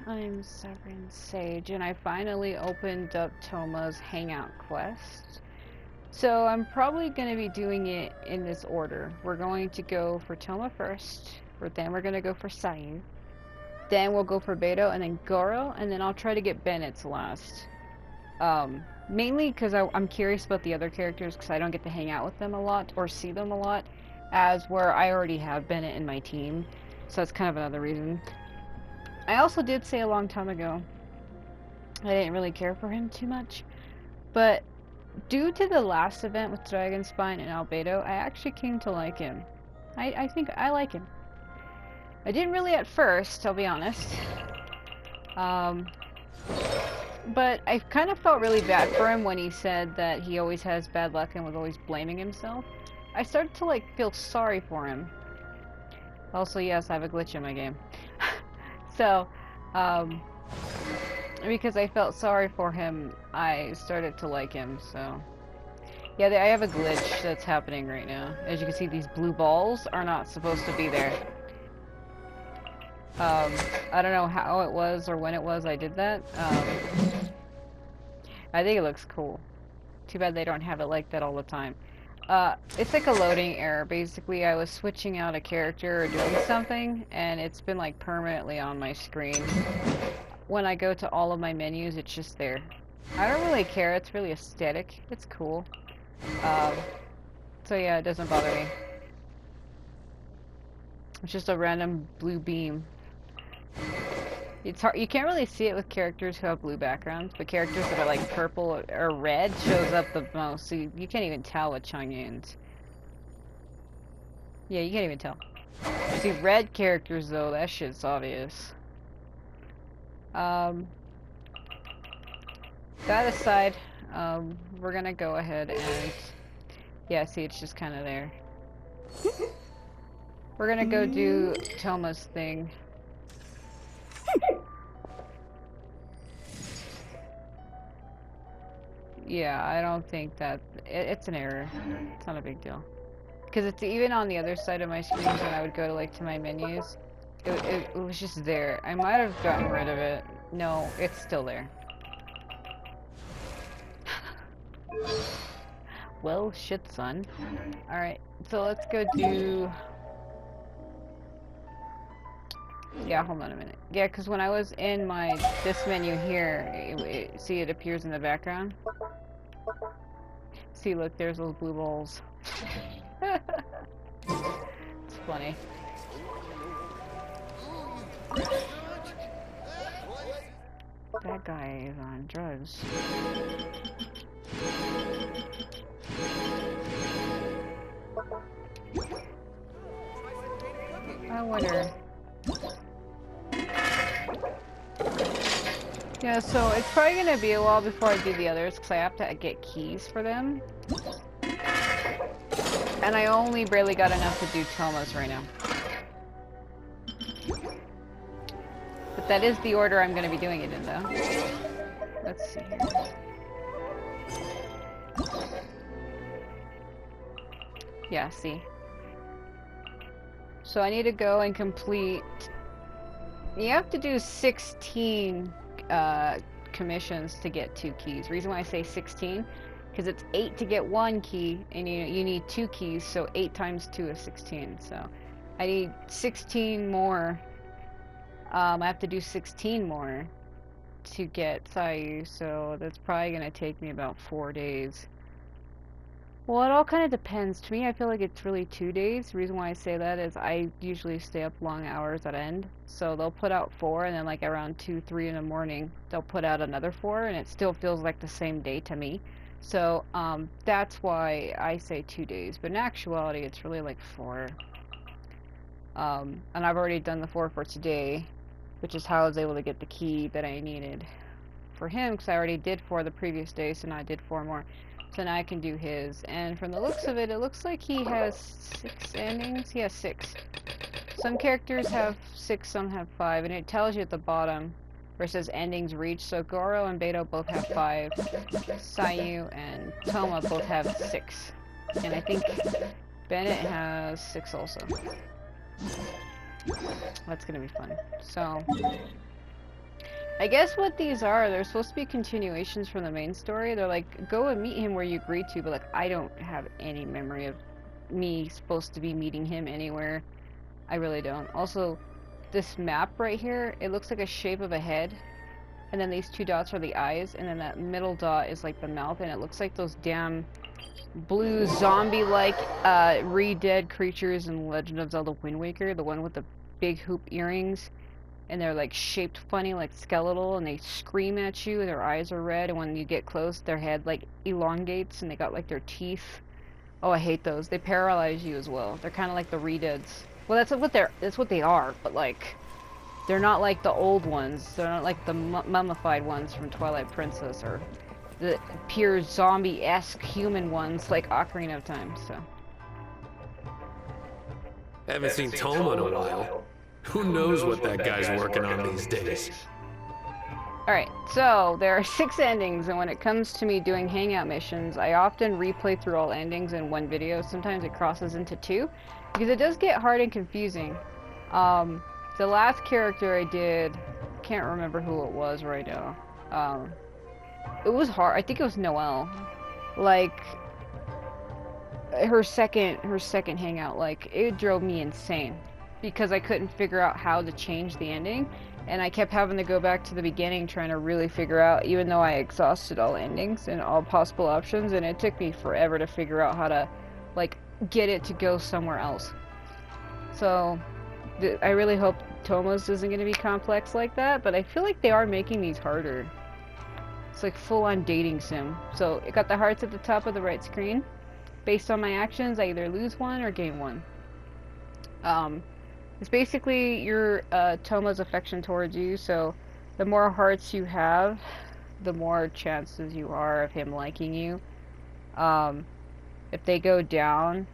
Alright, I'm Severin Sage, and I finally opened up Thoma's Hangout quest. So I'm probably going to be doing it in this order. We're going to go for Thoma first, then we're going to go for Sayu, then we'll go for Beto, and then Goro, and then I'll try to get Bennett's last. Mainly because I'm curious about the other characters, because I don't get to hang out with them a lot, or see them a lot, as where I already have Bennett in my team. So that's kind of another reason. I also did say a long time ago I didn't really care for him too much, but due to the last event with Dragonspine and Albedo, I actually came to like him. I think I like him. I didn't really at first, I'll be honest. But I kind of felt really bad for him when he said that he always has bad luck and was always blaming himself. I started to like feel sorry for him. Also, yes, I have a glitch in my game. So, because I felt sorry for him, I started to like him, so... Yeah, I have a glitch that's happening right now. As you can see, these blue balls are not supposed to be there. I don't know how it was or when it was I did that. I think it looks cool. Too bad they don't have it like that all the time. It's like a loading error. Basically, I was switching out a character or doing something, and it's been like permanently on my screen. When I go to all of my menus, it's just there. I don't really care. It's really aesthetic. It's cool. So yeah, it doesn't bother me. It's just a random blue beam. It's hard. You can't really see it with characters who have blue backgrounds, but characters that are like purple or red shows up the most, so you can't even tell with Changyun's. Yeah, you can't even tell. See, red characters though, that shit's obvious. That aside, we're gonna go ahead and... Yeah, see, it's just kind of there. We're gonna go do Thoma's thing. Yeah, I don't think that... It's an error. It's not a big deal. Because it's even on the other side of my screen when I would go to, like, to my menus. It was just there. I might have gotten rid of it. No, it's still there. Well, shit, son. Alright, so let's go do... Yeah, hold on a minute. Yeah, because when I was in this menu here, see it appears in the background? See, look, there's those blue balls. It's funny. That guy is on drugs. I wonder... Yeah, so it's probably gonna be a while before I do the others, because I have to get keys for them. And I only barely got enough to do Thoma's right now. But that is the order I'm gonna be doing it in, though. Let's see here. Yeah, see. So I need to go and complete... You have to do 16 commissions to get 2 keys. Reason why I say 16, because it's 8 to get 1 key, and you need 2 keys, so 8 times 2 is 16. So I need 16 more. I have to do 16 more to get Sayu, so that's probably going to take me about 4 days. Well, it all kind of depends. To me, I feel like it's really 2 days. The reason why I say that is I usually stay up long hours at end. So they'll put out 4, and then like around 2, 3 in the morning, they'll put out another 4, and it still feels like the same day to me. So that's why I say 2 days. But in actuality, it's really like 4. And I've already done the 4 for today, which is how I was able to get the key that I needed for him, because I already did 4 the previous day, so now I did 4 more. So now I can do his. And from the looks of it, it looks like he has 6 endings. He has 6. Some characters have 6, some have 5, and it tells you at the bottom where it says endings reached. So Goro and Beto both have 5. Sayu and Thoma both have 6. And I think Bennett has 6 also. That's gonna be fun. So I guess what these are, they're supposed to be continuations from the main story. They're like, go and meet him where you agreed to, but like, I don't have any memory of me supposed to be meeting him anywhere. I really don't. Also, this map right here, it looks like a shape of a head, and then these two dots are the eyes, and then that middle dot is like the mouth, and it looks like those damn blue zombie-like re-dead creatures in Legend of Zelda Wind Waker, the one with the big hoop earrings, and they're like shaped funny, like skeletal, and they scream at you, their eyes are red, and when you get close, their head like elongates, and they got like their teeth. Oh, I hate those. They paralyze you as well. They're kind of like the re-deads. Well, that's what they are, but like, they're not like the old ones. They're not like the mummified ones from Twilight Princess, or the pure zombie-esque human ones like Ocarina of Time, so. Haven't seen Thoma in a while. Who knows what that guy's working on these days? Alright, so there are 6 endings, and when it comes to me doing Hangout missions, I often replay through all endings in one video. Sometimes it crosses into 2, because it does get hard and confusing. The last character I did, can't remember who it was right now. It was hard. I think it was Noelle. Like, her second Hangout, like, it drove me insane, because I couldn't figure out how to change the ending, and I kept having to go back to the beginning trying to really figure out, even though I exhausted all endings and all possible options, and it took me forever to figure out how to, like, get it to go somewhere else. So, I really hope Thoma's isn't going to be complex like that, but I feel like they are making these harder. It's like full-on dating sim. So, it got the hearts at the top of the right screen. Based on my actions, I either lose one or gain one. It's basically your Thoma's affection towards you, so the more hearts you have, the more chances you are of him liking you. If they go down,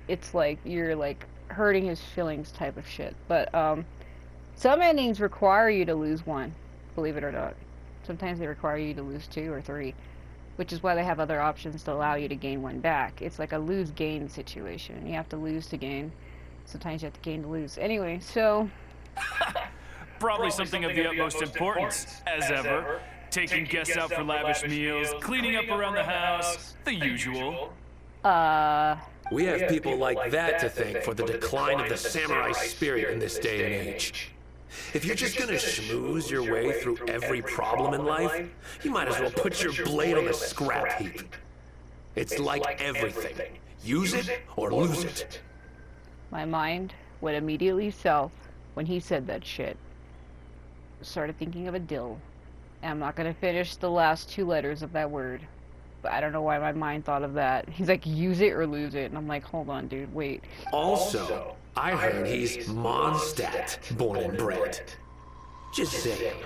it's like you're like hurting his feelings type of shit. But some endings require you to lose one, believe it or not. Sometimes they require you to lose 2 or 3, which is why they have other options to allow you to gain one back. It's like a lose-gain situation. You have to lose to gain. Sometimes you have to gain to lose. Anyway, so... Probably something of the utmost importance, as ever. Taking guests out for lavish meals, cleaning up around the house, the usual. We have people like that to thank for the decline of the samurai spirit in this day and age. If you're just gonna schmooze your way through every problem in life, you might as well put your blade on the scrap heap. It's like everything. Use it or lose it. My mind went immediately south when he said that shit. Started thinking of a dill. And I'm not gonna finish the last 2 letters of that word. But I don't know why my mind thought of that. He's like, use it or lose it. And I'm like, hold on, dude, wait. Also, I heard he's Mondstadt, born and bred. Just saying.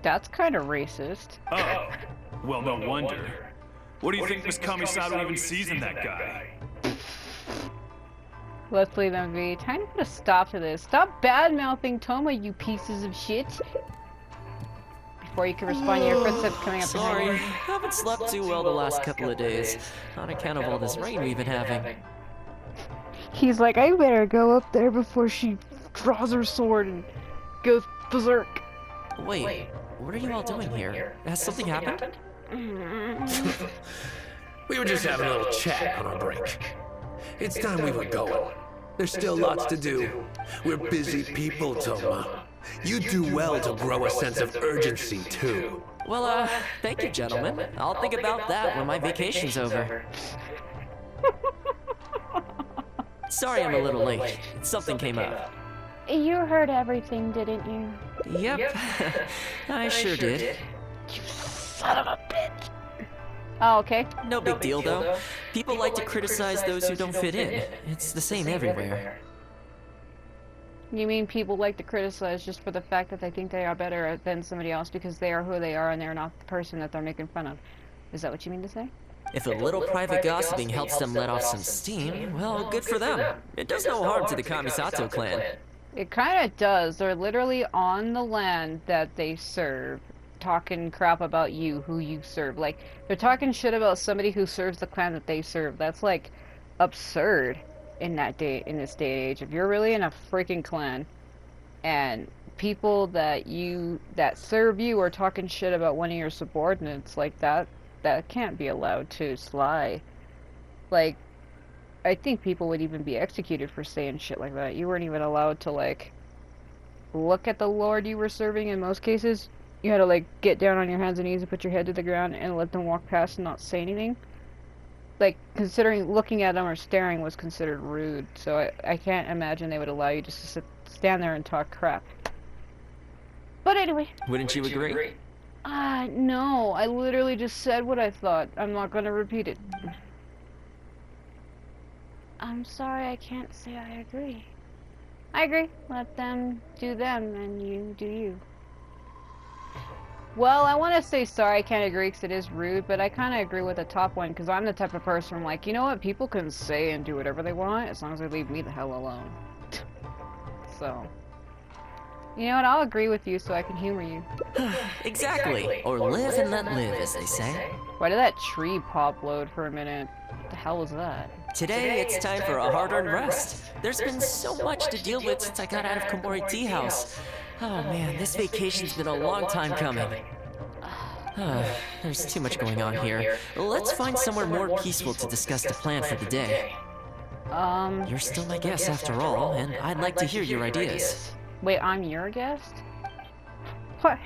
That's kind of racist. Oh, well, no wonder. What do you think Miss Kamisato even sees in that guy? Let's leave them be. Time to put a stop to this. Stop bad-mouthing Thoma, you pieces of shit. Before you can respond to your footsteps coming up. Sorry, haven't slept too well the last couple of days, on account of all this rain we've been having. He's like, I better go up there before she draws her sword and goes berserk. Wait, what are you all doing here? Has something happened? We were just having a little chat on our break. It's time we were going. There's still lots to do. We're busy people, Thoma. You do well to grow a sense of urgency, too. Well, thank you, gentlemen. I'll think about that when my vacation's over. Sorry I'm a little late. Something came up. You heard everything, didn't you? Yep, I sure did. You son of a bitch. Oh, okay. No big deal, though. People like to criticize those who don't fit in. It's the same everywhere. You mean people like to criticize just for the fact that they think they are better than somebody else because they are who they are and they're not the person that they're making fun of? Is that what you mean to say? If a little private gossiping helps them let off some steam, well, good for them. It does no harm to the Kamisato clan. It kind of does. They're literally on the land that they serve, talking crap about you, who you serve. Like, they're talking shit about somebody who serves the clan that they serve. That's, like, absurd in this day and age. If you're really in a freaking clan and people that serve you are talking shit about one of your subordinates, like that can't be allowed to slide. Like, I think people would even be executed for saying shit like that. You weren't even allowed to, like, look at the lord you were serving in most cases. You had to, like, get down on your hands and knees and put your head to the ground and let them walk past and not say anything. Like, considering looking at them or staring was considered rude, so I can't imagine they would allow you just to stand there and talk crap. But anyway. Wouldn't you agree? No. I literally just said what I thought. I'm not gonna repeat it. I'm sorry, I can't say I agree. I agree. Let them do them, and you do you. Well, I want to say sorry, I can't agree because it is rude, but I kind of agree with the top one because I'm the type of person I'm like, you know what, people can say and do whatever they want as long as they leave me the hell alone. So, you know what, I'll agree with you so I can humor you. Exactly. Or live and let live, as they say. Why did that tree pop load for a minute? What the hell was that? Today, it's time for a hard-earned rest. There's been so much to deal with since I got out of Komori Tea House. Oh man, this vacation's been a long time coming. There's too much going on here. Let's find somewhere more peaceful to discuss the plan for the day. You're still my guest after all, and I'd like to hear your ideas. Wait, I'm your guest? What?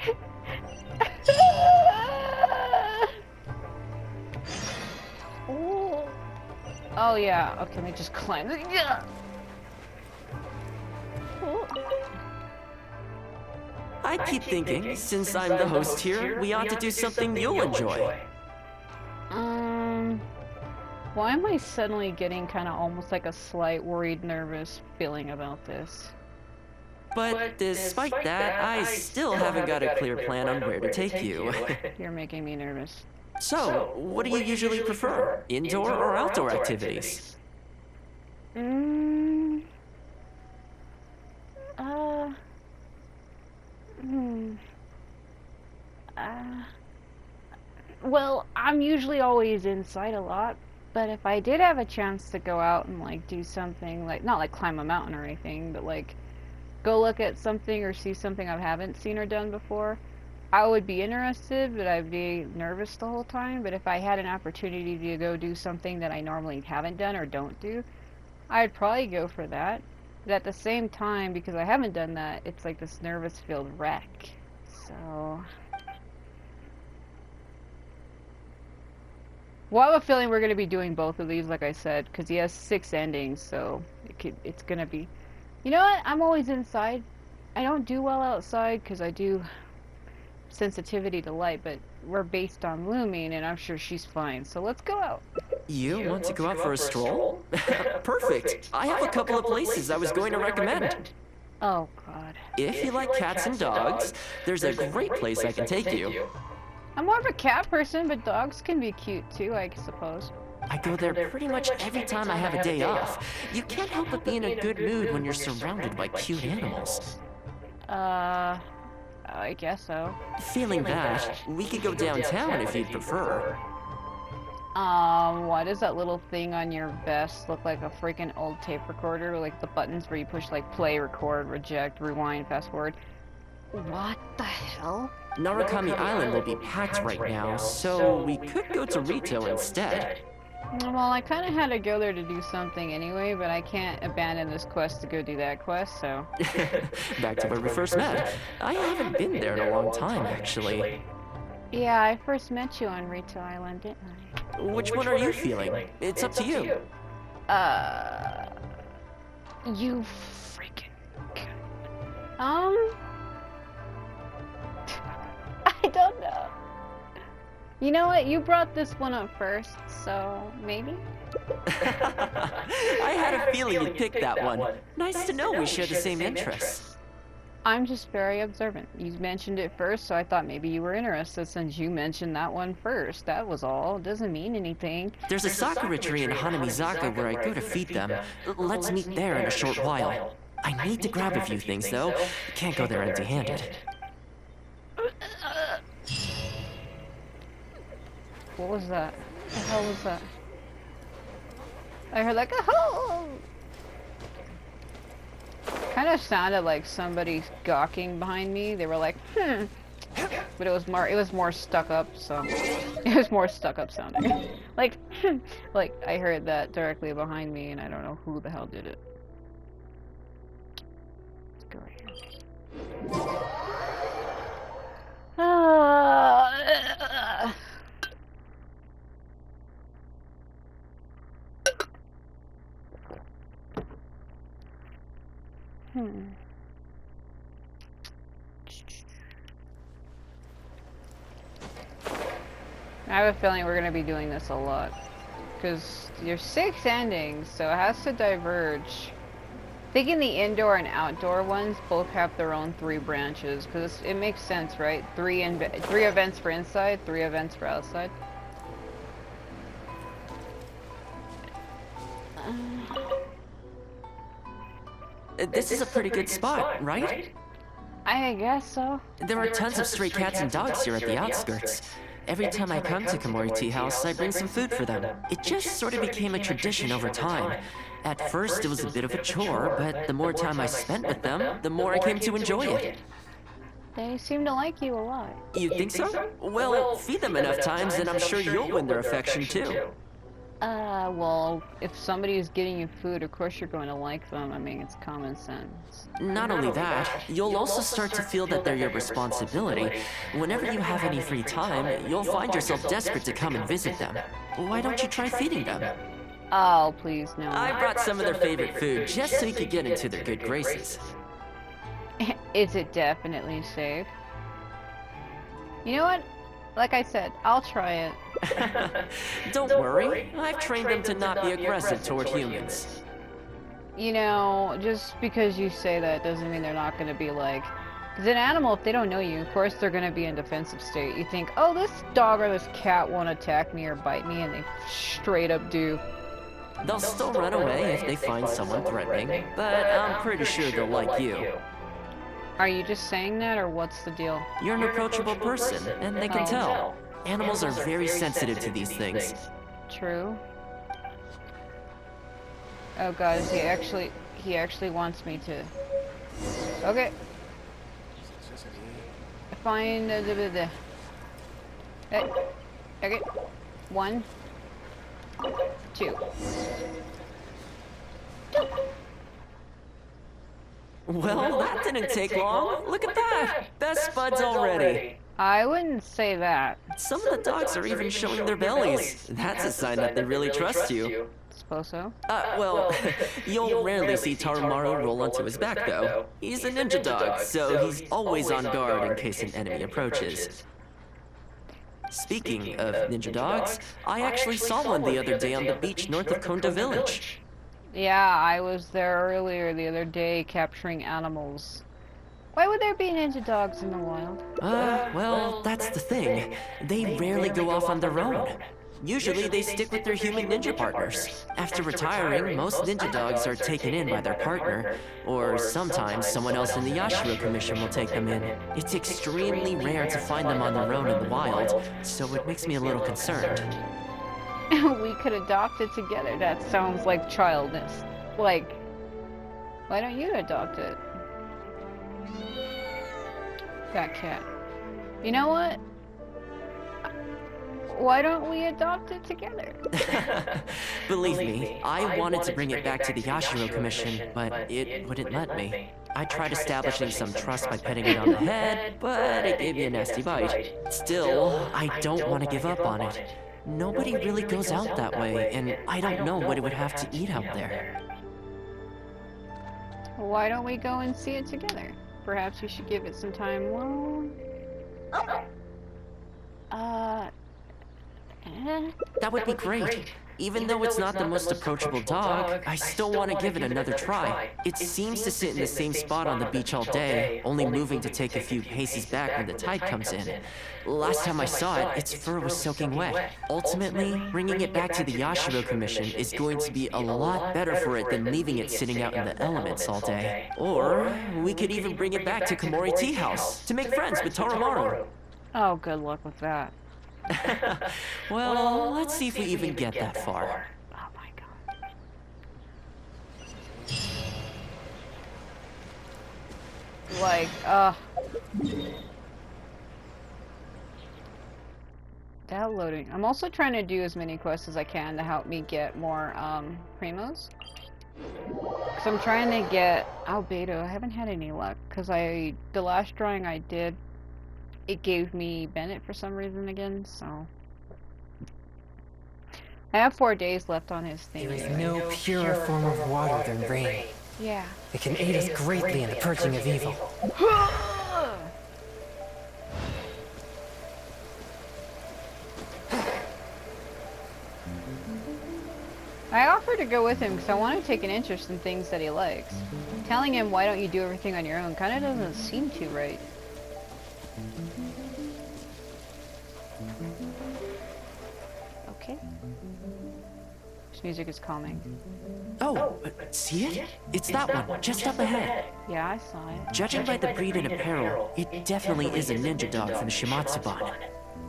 Oh yeah, okay, let me just climb. Yeah. I keep thinking, since I'm the host here, we ought to do something you'll enjoy. Why am I suddenly getting kind of almost like a slight worried, nervous feeling about this? But despite that, I still haven't got a clear plan on where to take you. You're making me nervous. So, what do you usually prefer? Indoor or outdoor activities? Well, I'm usually always inside a lot, but if I did have a chance to go out and, like, do something, like, not like climb a mountain or anything, but, like, go look at something or see something I haven't seen or done before, I would be interested, but I'd be nervous the whole time. But if I had an opportunity to go do something that I normally haven't done or don't do, I'd probably go for that. But at the same time, because I haven't done that, it's like this nervous-filled wreck. So... well, I have a feeling we're going to be doing both of these, like I said, because he has 6 endings, so it's going to be... You know what? I'm always inside. I don't do well outside because I do sensitivity to light, but we're based on Lumine, and I'm sure she's fine, so let's go out. You want to go out for a stroll? Perfect. I have a couple of places I was going to recommend. Oh, God. If you like cats and dogs, there's a great place I can take you. I'm more of a cat person, but dogs can be cute too, I suppose. I go there pretty much every time I have a day off. You can't help but be in a good mood when you're surrounded by cute animals. I guess so. Feeling that, we could go downtown if you'd prefer. Why does that little thing on your vest look like a freaking old tape recorder? Like the buttons where you push like play, record, reject, rewind, fast forward. What the hell? Narukami Island will be packed right now, so we could go to Rito instead. Well, I kind of had to go there to do something anyway, but I can't abandon this quest to go do that quest, so... Back to where we first met. I haven't been there in a long time, actually. Yeah, I first met you on Rito Island, didn't I? Which one are you feeling? It's up to you. You freaking... I don't know. You know what? You brought this one up first, so maybe? I had a feeling you'd pick that one. Nice to know we share the same interests. I'm just very observant. You mentioned it first, so I thought maybe you were interested since you mentioned that one first. That was all. It doesn't mean anything. There's a sakura tree in Hanamizaka where I go to feed them. Let's meet there in a short while. I need to grab a few things, though. Can't go there empty-handed. What was that? What the hell was that? I heard like a oh! Kind of sounded like somebody gawking behind me. They were like, hmm. But it was more stuck up, so it was more stuck up sounding. Like, like I heard that directly behind me and I don't know who the hell did it. Let's go right here. I have a feeling we're going to be doing this a lot. Because there's 6 endings, so it has to diverge. Thinking the indoor and outdoor ones both have their own 3 branches. Because it makes sense, right? 3 events for inside, 3 events for outside. This is a pretty good spot, right? I guess so. There are tons of stray cats and dogs here at the outskirts. Every time I come to Komori Tea House, I bring some food for them. It just sort of became a tradition over time. At first, it was a bit of a chore, but the more time I spent with them, the more I came to enjoy it. They seem to like you a lot. You think so? Well, feed them enough times and I'm sure you'll win their affection too. Well, if somebody is getting you food, of course you're going to like them. I mean, it's common sense. Not only that, you'll also start to feel that they're your responsibility. Whenever you have any free time, you'll find yourself desperate to come and visit them. Why don't you try feeding them? Oh, please, no. I brought some of their favorite food just so you could get into their good graces. Is it definitely safe? You know what? Like I said, I'll try it. Don't worry, I've trained them to not be aggressive toward humans. You know, just because you say that doesn't mean they're not going to be like... Because an animal, if they don't know you, of course they're going to be in defensive state. You think, oh, this dog or this cat won't attack me or bite me, and they straight up do. They'll still run away if they find someone threatening, but I'm pretty sure they'll like you. Are you just saying that, or what's the deal? You're an approachable person, and they can tell. Animals are very sensitive to these things. True. Oh god, he actually wants me to... Okay. Find the... Okay. 1, 2. Well, that didn't take long. Look at that! Best buds already. I wouldn't say that. Some of the dogs are even showing their bellies. That's a sign that they really trust you. Suppose so. Well, you'll rarely see Tarumaru roll onto his back, though. He's a ninja dog, so he's always on guard in case an enemy approaches. Speaking of ninja dogs, I actually saw one the other day on the beach north of Konda Village. Yeah, I was there earlier the other day capturing animals. Why would there be ninja dogs in the wild? Well, that's the thing. They rarely go off on their own. Usually they stick with their human ninja partners. After retiring, most ninja dogs are taken in by their partner, or sometimes someone else in the Yashiro Commission will take them in. It's extremely rare to find them on their own in the wild, so it makes me a little concerned. We could adopt it together. That sounds like childness. Like, why don't you adopt it? That cat. You know what? Why don't we adopt it together? Believe me, I wanted to bring it back to the Yashiro Commission, but it wouldn't let me. I tried establishing some trust by petting it on the head, but it gave me a nasty bite. Still, I don't want to give up on it. Nobody really goes out that way, and I don't know what it would have to eat out there. Why don't we go and see it together? Perhaps we should give it some time alone. That would be great. Even though it's not the most approachable dog, I still want to give it another try. It seems to sit in the same spot on the beach all day, only moving to take a few paces back when the tide comes in. Last time I saw it, its fur was soaking wet. Ultimately, bringing it back to the Yashiro Commission is going to be a lot better for it than leaving it sitting out in the elements all day. Or, we could even bring it back to Komori Tea House to make friends with Tarumaru. Oh, good luck with that. Well, let's see if we even get that far. Oh my god. like, downloading. I'm also trying to do as many quests as I can to help me get more, primos. Cause I'm trying to get albedo. I haven't had any luck, cause the last drawing I did, it gave me Bennett for some reason again, so. I have 4 days left on his thing. There is no purer form of water than rain. Yeah. It can aid us greatly in the purging of evil. I offered to go with him because I want to take an interest in things that he likes. Telling him why don't you do everything on your own kind of doesn't seem too right. Okay. This music is calming. Oh, see it? It's that one, just up ahead. Yeah, I saw it. Judging by the breed and apparel, it definitely is a ninja dog from the Shimatsuban.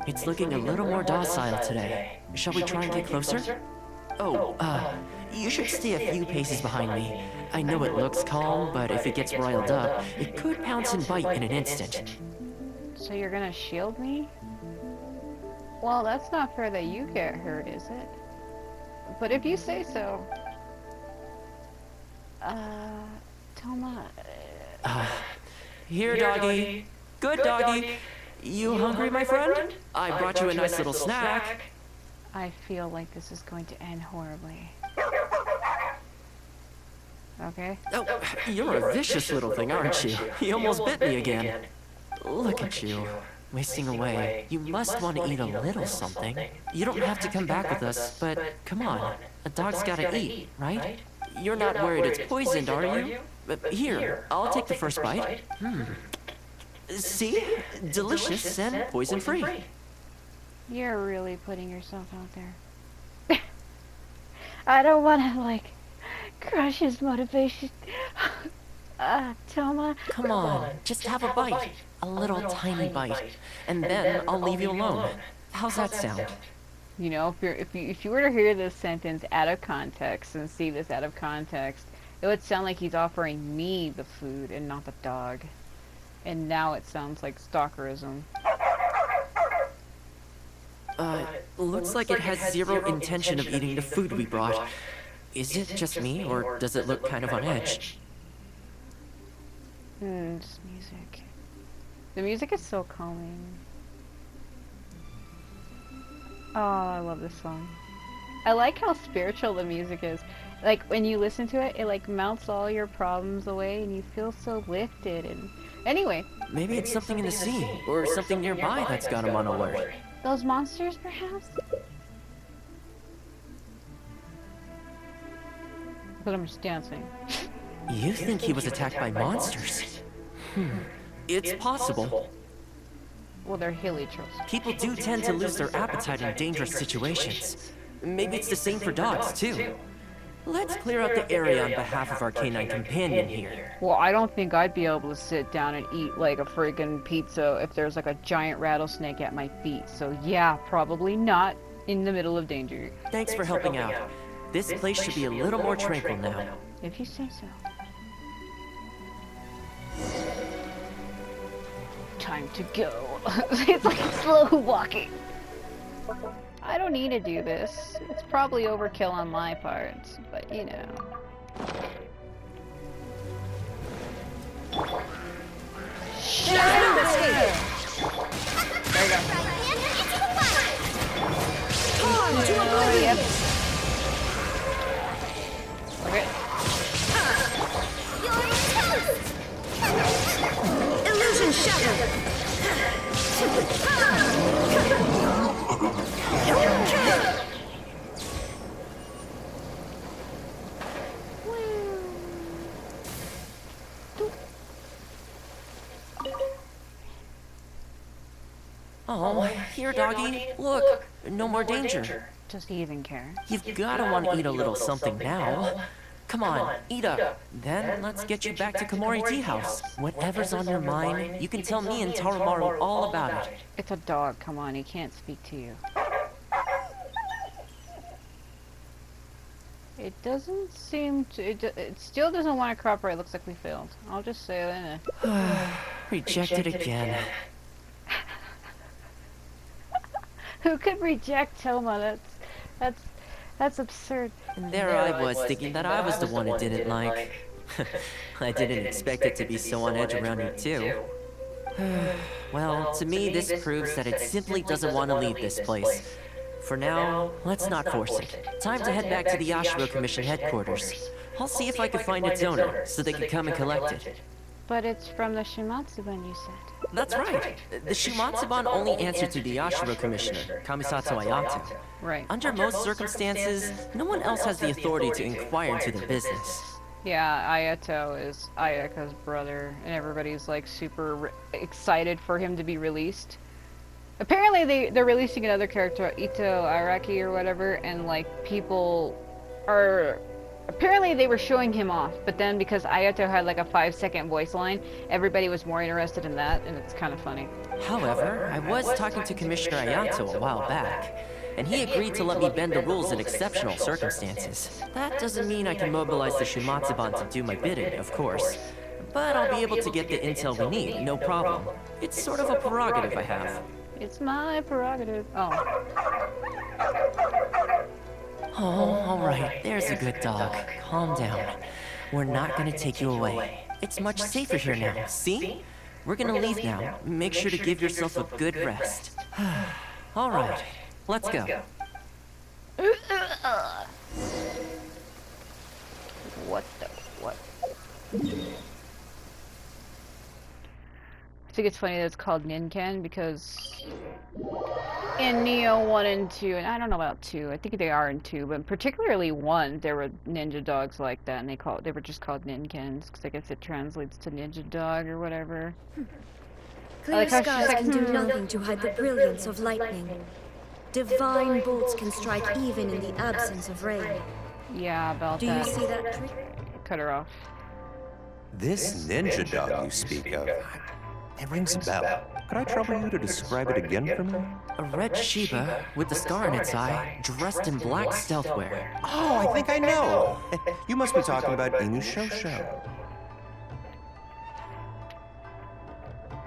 It's looking a little more docile today. Shall we try and get closer? Oh, you should stay a few paces behind me. I know it looks calm, but if it gets riled up, it could pounce and bite in an instant. So you're gonna shield me? Well, that's not fair that you get hurt, is it? But if you say so. Thoma. Here, doggy. Good doggy. You hungry, my friend? I brought you a nice little snack. I feel like this is going to end horribly. Okay. Oh, you're a vicious little thing, aren't you? You almost bit me again. Look at you, wasting away. You must want to eat a little something. You don't have to come back with us, but come on. A dog's gotta eat, right? You're not worried it's poisoned, are you? Here, I'll take the first bite. See? Delicious and poison-free. You're really putting yourself out there. I don't want to, like, crush his motivation. Thoma. Come on, just have a bite. A little tiny bite. And then I'll leave you alone. How's that sound? You know, if you were to hear this sentence out of context and see this out of context, it would sound like he's offering me the food and not the dog. And now it sounds like stalkerism. Looks like it has zero intention of eating the food we brought. Is it just me, or does it look kind of on edge? This music. The music is so calming. Oh, I love this song. I like how spiritual the music is. Like, when you listen to it, it like melts all your problems away and you feel so lifted and... Anyway. Maybe it's something in the sea, or something nearby that's got him on alert. Those monsters, perhaps? But I'm just dancing. You think he was attacked by monsters? It's possible. Well, they're hilly trolls. People do tend to lose their appetite in dangerous situations. Maybe it's the same for dogs, too. Let's clear out the area on behalf of our canine companion here. Well, I don't think I'd be able to sit down and eat like a friggin' pizza if there's like a giant rattlesnake at my feet. So yeah, probably not in the middle of danger. Thanks for helping out. This place should be a little more tranquil now. If you say so. Time to go. It's like slow walking. I don't need to do this. It's probably overkill on my part, but you know. Shut up! There you go. To oblivion! Okay. Illusion shattered! Oh, here, doggy. Look, no more danger. Does he even care? You've gotta want to eat a little something now. Come on, eat up. Then let's get you back to Komori Tea House. Whatever's on your mind, you can tell me and Tarumaru all about it. It's a dog, come on, he can't speak to you. It doesn't seem to. It still doesn't want to cooperate. Looks like we failed. I'll just say that. Rejected again. Who could reject Thoma? That's absurd. And there I was thinking that I was the one it didn't like. I didn't expect it to be so on edge around you too. Well, to me this proves that it simply doesn't want to leave this place. For now, let's not force it. Time to head back to the Yashiro Commission headquarters. I'll see if I can find its owner, so they can come and collect it. But it's from the Shimatsuban, you said. That's right. The Shimatsuban only answer to the Yashiro Commissioner, Kamisato Ayato. Right. Under most circumstances, no one else has the authority to inquire into their business. Yeah, Ayato is Ayaka's brother, and everybody's like super excited for him to be released. Apparently they're releasing another character, Ito Araki or whatever, and like people are... Apparently they were showing him off, but then because Ayato had like a 5-second voice line, everybody was more interested in that, and it's kind of funny. However, I was talking to Commissioner Ayato a while back, and he agreed to let me bend the rules in exceptional circumstances. That doesn't mean I can mobilize the Shimatsuban to do my bidding, of course, but I'll be able to get the intel we need, no problem. It's sort of a prerogative I have. It's my prerogative. Oh. Oh, alright, there's a good dog. Calm down. We're not gonna take you away. It's much safer here now, see? We're gonna leave now. Make sure to give yourself a good rest. Alright, let's go. What the... what? I think it's funny that it's called Ninken because in Neo 1 and 2, and I don't know about 2, I think they are in 2, but particularly 1, there were ninja dogs like that, and they were just called Ninkens, because I guess it translates to ninja dog or whatever. Clear skies can do nothing to hide the brilliance of lightning. Divine bolts can strike even in the absence of rain. Yeah, about Do that. you see that trick? Cut her off. This ninja dog you speak of, it rings a bell. Could I trouble you to describe it again for me? A red Shiba with the scar in its eye, dressed in black stealth wear. Oh, I think I know. You must be talking about Inu Shosho.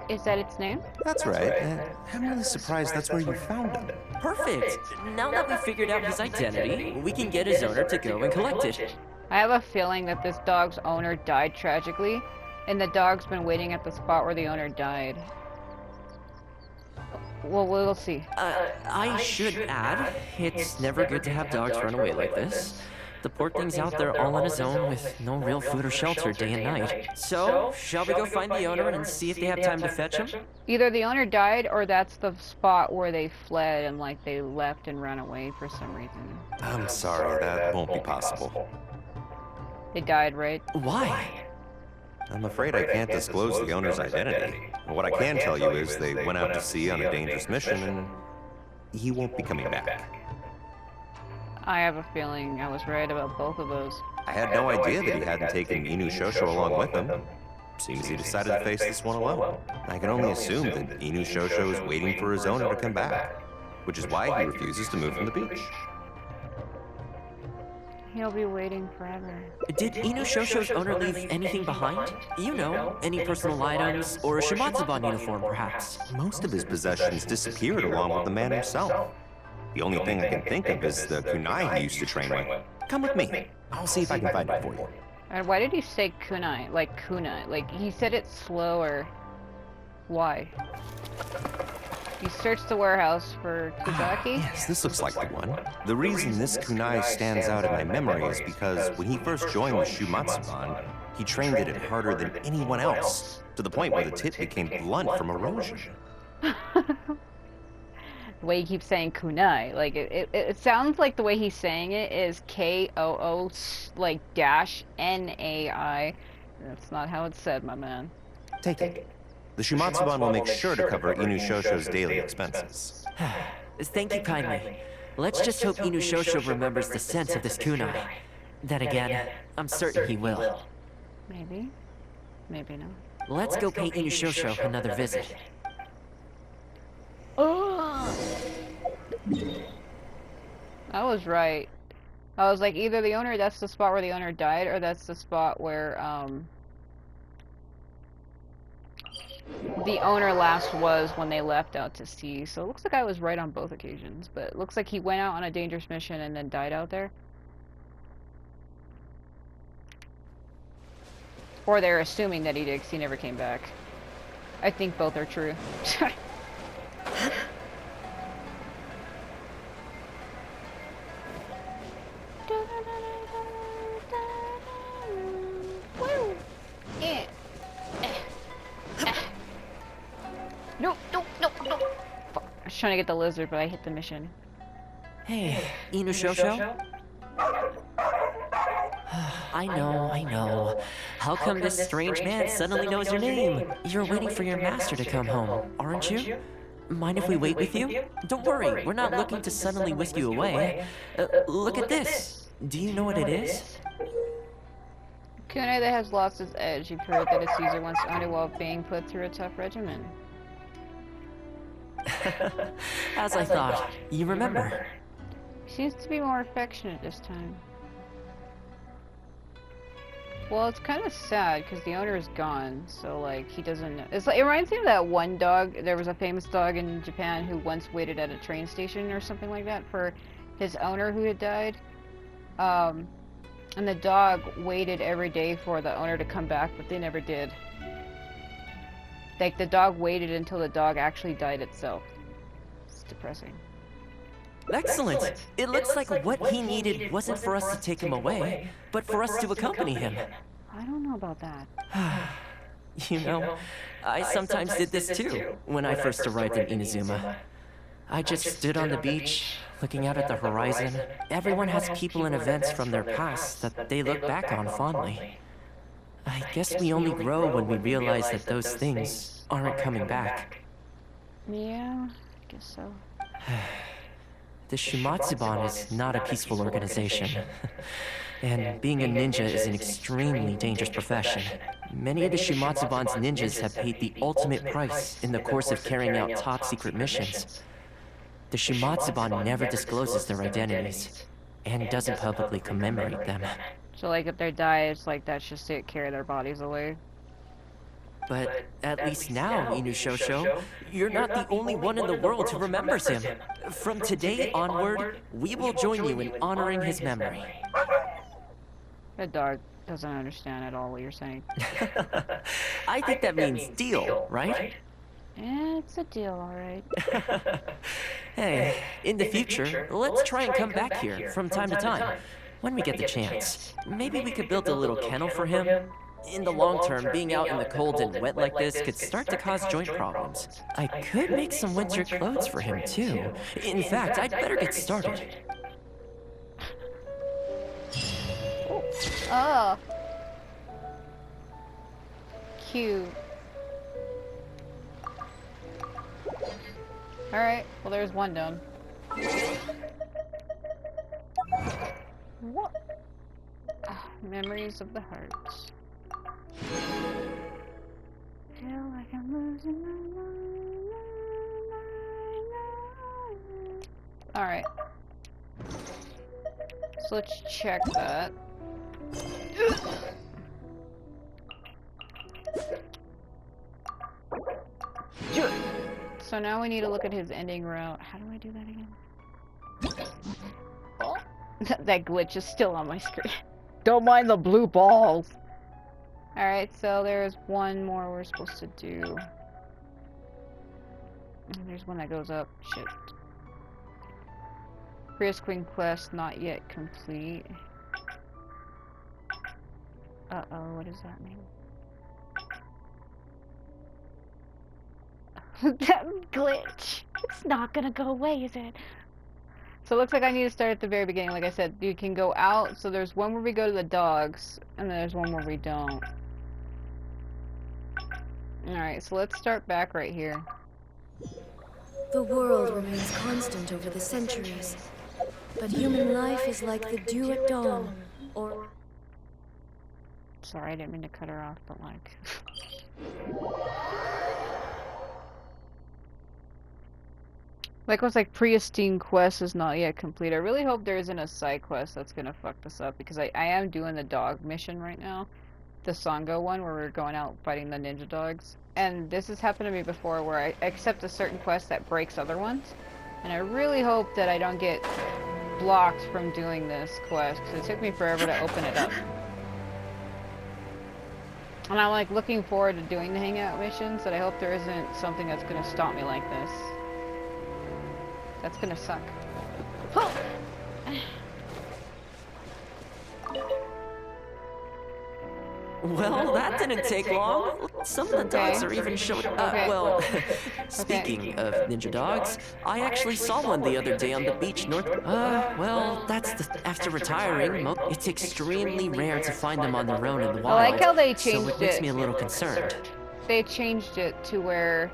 Is that its name? That's right. I'm really surprised that's where you found him. Perfect! Now that we figured out his identity, we can get his owner to go and collect it. I have a feeling that this dog's owner died tragically, and the dog's been waiting at the spot where the owner died. Well, we'll see. I should add, it's never good to have dogs run away like this. The poor thing's out there all on his own with no real food or shelter day and night. So, shall we go find the owner and see if they have time to fetch him? Either the owner died, or that's the spot where they fled and like they left and ran away for some reason. I'm sorry, that won't be possible. They died, right? Why? I'm afraid I can't disclose the owner's identity. What I can tell you is they went out to sea on a dangerous mission and he won't be coming back. I have a feeling I was right about both of those. I had no idea that he hadn't taken Inu Shosho along with him. Seems he decided to face this one alone. I can only assume that Inu Shosho is waiting for his owner to come back, which is why he refuses to move from the beach. He'll be waiting forever. Did Inu Shosho's owner leave anything behind? You know, any personal items, or a Shimatsuban uniform, perhaps? Most of his possessions disappeared along with the man himself. The only thing I can think of is the kunai he used to train with. Come with me. I'll see if I can find it for you. And why did he say kunai? Like kunai? Like he said it slower. Why? You searched the warehouse for Kuzaki? Yes, this looks like the one. The reason this kunai stands out in my memory is because when he first joined the Shumatsuban, he trained at it harder than anyone else, to the point where the tip became blunt from erosion. The way he keeps saying kunai, like it sounds like the way he's saying it is K-O-O like dash N-A-I. That's not how it's said, my man. Take it. The Shumatsuban will make sure to cover Inu Shosho's daily expenses. Thank you kindly. Let's just hope Inu Shosho remembers the scent of this kunai. Then again, I'm certain he will. Maybe. Maybe not. Let's go pay Inu Shosho another visit. Oh! I was right. I was like, either the owner, that's the spot where the owner died, or that's the spot where, the owner last was when they left out to sea. So it looks like I was right on both occasions, but it looks like he went out on a dangerous mission and then died out there. Or they're assuming that he did, because he never came back. I think both are true. No. Fuck. I was trying to get the lizard, but I hit the mission. Hey, Inu Shosho? I know. How come this strange man suddenly knows your name? You're waiting for your master to come home, aren't you? Mind if we wait with you? Don't worry, we're not looking to suddenly whisk you away. Look at this. Do you know what it is? Kunai that has lost its edge. You've heard that its user once owned it while being put through a tough regimen. As I thought, you remember. Seems to be more affectionate this time. Well, it's kind of sad because the owner is gone, so like he doesn't know. It's like, it reminds me of that one dog. There was a famous dog in Japan who once waited at a train station or something like that for his owner who had died. And the dog waited every day for the owner to come back, but they never did. Like the dog waited until the dog actually died itself. It's depressing. Excellent. It looks like what he needed wasn't for us to take him away, but for us to accompany him. I don't know about that. You know, I sometimes did this too, when I first arrived in Inazuma. I just stood on the beach, looking out at the horizon. Everyone has people and events from their past that they look back on fondly. I guess we only grow when we realize that those things aren't coming back. Yeah, I guess so. The Shumatsuban is not a peaceful organization. And being a ninja is an extremely dangerous profession. Many of the Shumatsuban's ninjas have paid the ultimate price in the course of carrying out top-secret missions. The Shumatsuban never discloses their identities, and doesn't publicly commemorate them. So like if they die, it's like that's just it, carry their bodies away. But at least now, Inu Shosho, you're not the only one in the world who remembers him. From today onward, we will join you in honoring his memory. That dog doesn't understand at all what you're saying. I think that means deal, right? Yeah, it's a deal, alright. Hey, in the future, let's try and come back here from time to time, when we get the chance. Maybe we could build a little kennel for him. In the long term, being out in the cold and wet like this could start to cause joint problems. I could make some winter clothes for him, too. In fact, I'd better get started. Oh. Cute. Alright, well there's one done. What? Memories of the heart. Feel like I'm losing my mind. Alright. So let's check that. So now we need to look at his ending route. How do I do that again? Oh. That glitch is still on my screen. Don't mind the blue balls. Alright, so there's one more we're supposed to do. And there's one that goes up. Shit. Prius Queen quest not yet complete. Uh-oh, what does that mean? That glitch. It's not gonna go away, is it? So it looks like I need to start at the very beginning. Like I said, you can go out. So there's one where we go to the dogs, and then there's one where we don't. Alright, so let's start back right here. The world remains constant over the centuries, but human life is like the dew at dawn, or... Sorry, I didn't mean to cut her off, but like... Like, was like Priestine quest is not yet complete. I really hope there isn't a side quest that's gonna fuck this up, because I am doing the dog mission right now. The Songo one where we're going out fighting the ninja dogs. And this has happened to me before where I accept a certain quest that breaks other ones. And I really hope that I don't get blocked from doing this quest, because it took me forever to open it up. And I'm like looking forward to doing the Hangout missions, but I hope there isn't something that's gonna stop me like this. That's gonna suck. Oh! Well, that didn't take long. Some of the dogs are even showing up. Well, speaking of ninja dogs, I actually saw one the other day on the beach north. Well, after retiring, it's extremely rare to find them on their own in the wild. I like how they changed so it makes me a little concerned. They changed it to where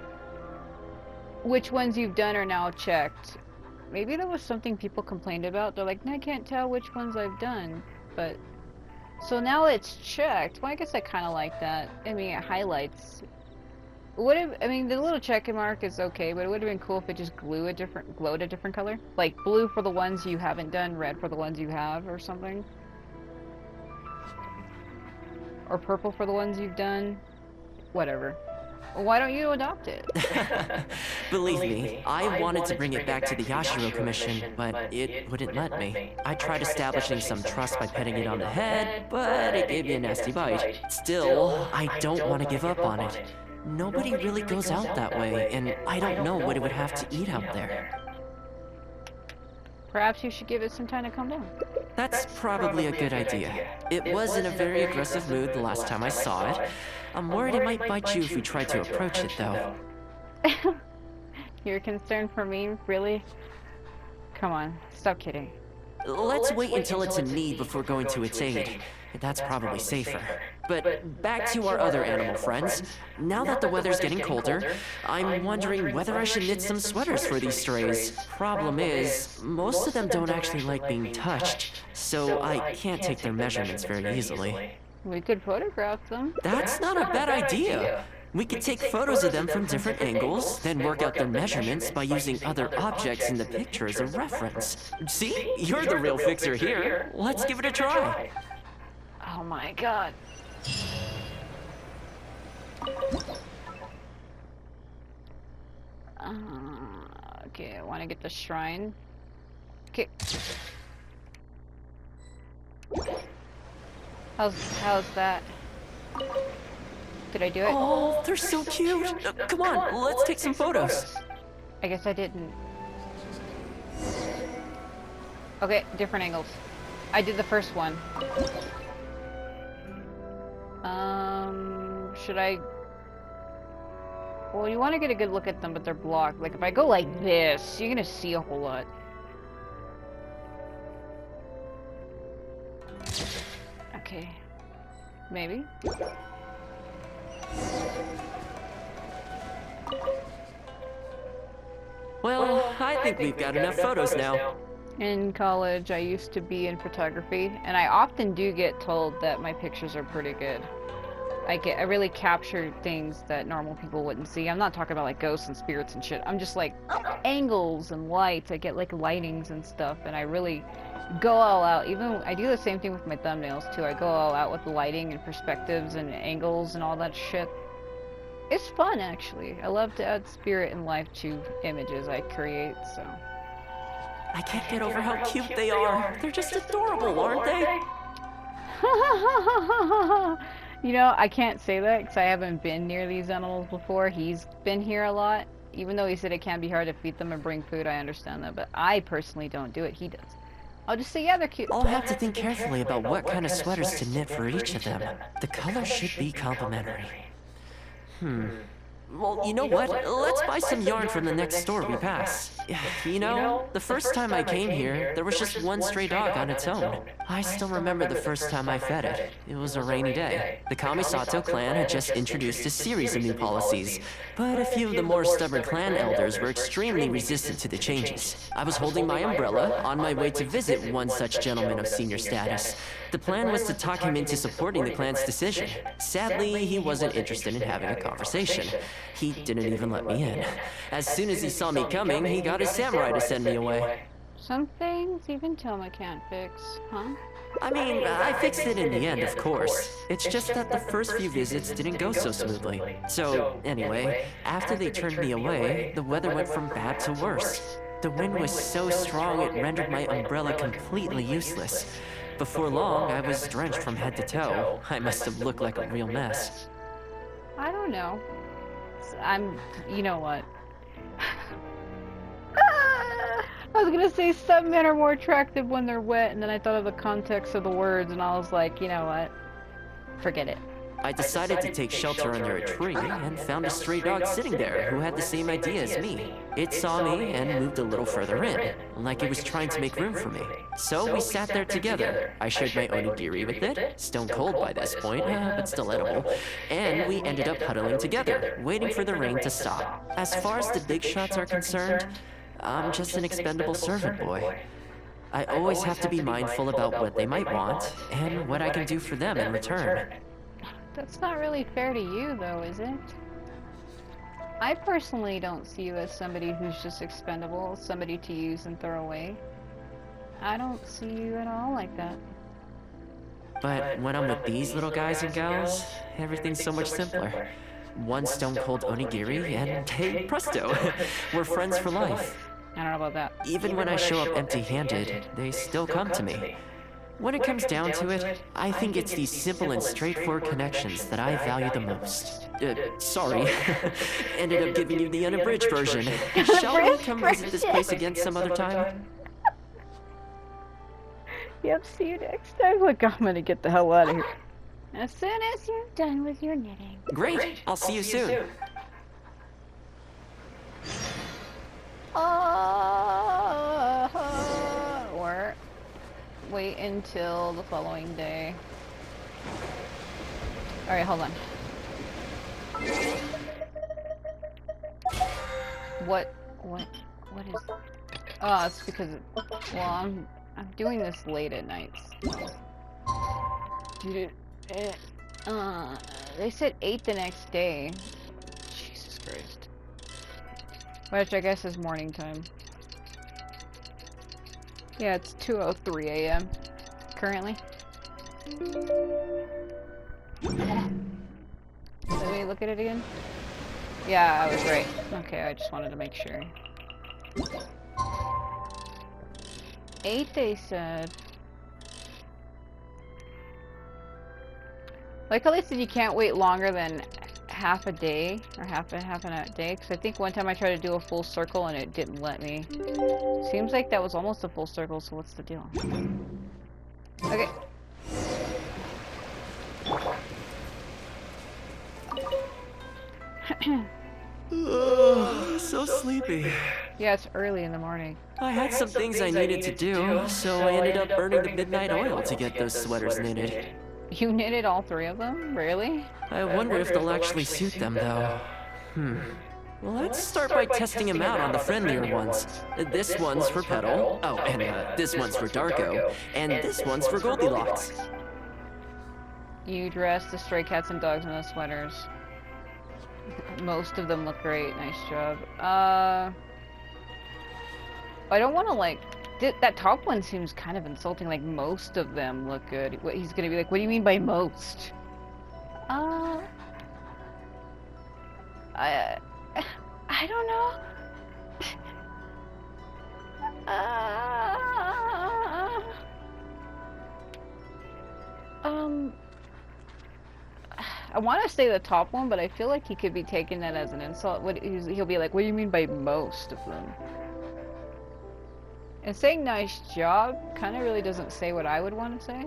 which ones you've done are now checked. Maybe there was something people complained about. They're like, I can't tell which ones I've done, but. So now it's checked. Well, I guess I kind of like that. I mean, it highlights. I mean, the little check mark is okay, but it would have been cool if it just glowed a different color. Like blue for the ones you haven't done, red for the ones you have, or something. Or purple for the ones you've done. Whatever. Why don't you adopt it? Believe me, I wanted to bring it back to the Yashiro Commission, but it wouldn't let me. I tried establishing some trust by petting it on the head, but it gave me a nasty bite. Still, I don't want to give up on it. Nobody really goes out that way, and I don't know what it would have to eat out there. Perhaps you should give it some time to calm down. That's probably a good idea. It was in a very aggressive mood the last time I saw it. I'm worried it might bite you if we try to approach it, though. You're concerned for me? Really? Come on, stop kidding. Let's wait until it's in need before going to its aid. That's probably safer. But back to our other animal friends. Now that the weather's getting colder, I'm wondering whether I should knit some sweaters for these strays. Problem is, most of them don't actually like being touched, so I can't take their measurements very easily. We could photograph them. That's not a bad idea. We could take photos of them from different angles, then work out their measurements by using other objects in the picture as a reference. See? You're the real fixer here. Let's give it a try. Oh my god. Okay, I want to get the shrine. Okay. How's that? Did I do it? Oh, they're so cute. Come on, let's take some photos. I guess I didn't. Okay, different angles. I did the first one. Should I? Well, you want to get a good look at them, but they're blocked. Like, if I go like this, you're gonna see a whole lot. Okay. Maybe. Well, I think we've got enough photos now. In college, I used to be in photography, and I often do get told that my pictures are pretty good. I really capture things that normal people wouldn't see. I'm not talking about like ghosts and spirits and shit. I'm just like angles and lights. I get like lightings and stuff, and I really go all out. Even I do the same thing with my thumbnails too. I go all out with the lighting and perspectives and angles and all that shit. It's fun, actually. I love to add spirit and life to images I create, so. I can't get over how cute they are. They're just adorable, aren't they? You know, I can't say that because I haven't been near these animals before. He's been here a lot. Even though he said it can be hard to feed them and bring food, I understand that. But I personally don't do it. He does. I'll just say, yeah, they're cute. I'll have to think carefully about what kind of sweaters to knit for each of them. The color should be complementary. Well, you know what? Let's buy some yarn from the next store we pass. You know, the first time I came here, there was just one stray dog on its own. I still remember the first time I fed it. It was a rainy day. The Kamisato clan had just introduced a series of new policies, but a few of the more stubborn clan elders were extremely resistant to the changes. I was holding my umbrella on my way to visit one such gentleman of senior status. The plan was to talk him into supporting the clan's decision. Sadly, he wasn't interested in having a conversation. He didn't even let me in. As soon as he saw me coming, he got his samurai to send me away. Some things even Thoma can't fix, huh? I mean, I fixed it in the end, of course. It's just that the first few visits didn't go so smoothly. So, anyway, after they turned me away, the weather went from bad to worse. The wind was so strong it rendered my umbrella completely useless. Before long, I was drenched from head to toe. I must have looked like a real mess. I don't know. You know what? I was gonna say some men are more attractive when they're wet, and then I thought of the context of the words, and I was like, you know what? Forget it. I decided to take shelter under a tree and found a stray dog sitting there who had the same idea as me. It saw me and moved a little further in, like it was trying to make room for me. So we sat there together. I shared my onigiri with it, stone cold by this point, but still edible, and we ended up huddling together, waiting for the rain to stop. As far as the big shots are concerned, I'm just an expendable servant boy. I always have to be mindful about what they might want and what I can do for them in return. That's not really fair to you, though, is it? I personally don't see you as somebody who's just expendable, somebody to use and throw away. I don't see you at all like that. But when I'm with these little guys and gals, everything's so much simpler. One stone cold onigiri and hey, presto, we're friends for life. I don't know about that. Even when I show up empty-handed, they still come to me. When it comes down to it, I think it's these simple and straightforward connections that I value the most. Sorry. Ended up giving you the unabridged version. Shall we come visit this place again some other time? Yep, see you next time. Look, I'm gonna get the hell out of here. As soon as you're done with your knitting. Great! I'll see you soon. Or wait until the following day. Alright, hold on. What is... Oh, it's because... Well, I'm doing this late at nights. Dude, they said 8 the next day. Jesus Christ. Which I guess is morning time. Yeah, it's 2:03 a.m. currently. Let me look at it again. Yeah, I was right. Okay, I just wanted to make sure. 8 they said. Like how they said you can't wait longer than half a day or half a day, because I think one time I tried to do a full circle and it didn't let me. Seems like that was almost a full circle, so what's the deal? Okay. So sleepy. Yeah, it's early in the morning. I had some things I needed to do, so I ended up burning the midnight oil to get those sweaters knitted. You knitted all 3 of them? Really? I wonder if they'll actually suit them, though. Well, let's start by testing them out on the friendlier ones. This one's for Petal. Oh, and this one's for Darko. And this one's for Goldilocks. You dressed the stray cats and dogs in those sweaters. Most of them look great. Nice job. I don't want to, like... That top one seems kind of insulting, like most of them look good. What he's gonna be like, what do you mean by most? I don't know. I want to say the top one, but I feel like he could be taking that as an insult. He'll be like, what do you mean by most of them? And saying nice job kind of really doesn't say what I would want to say,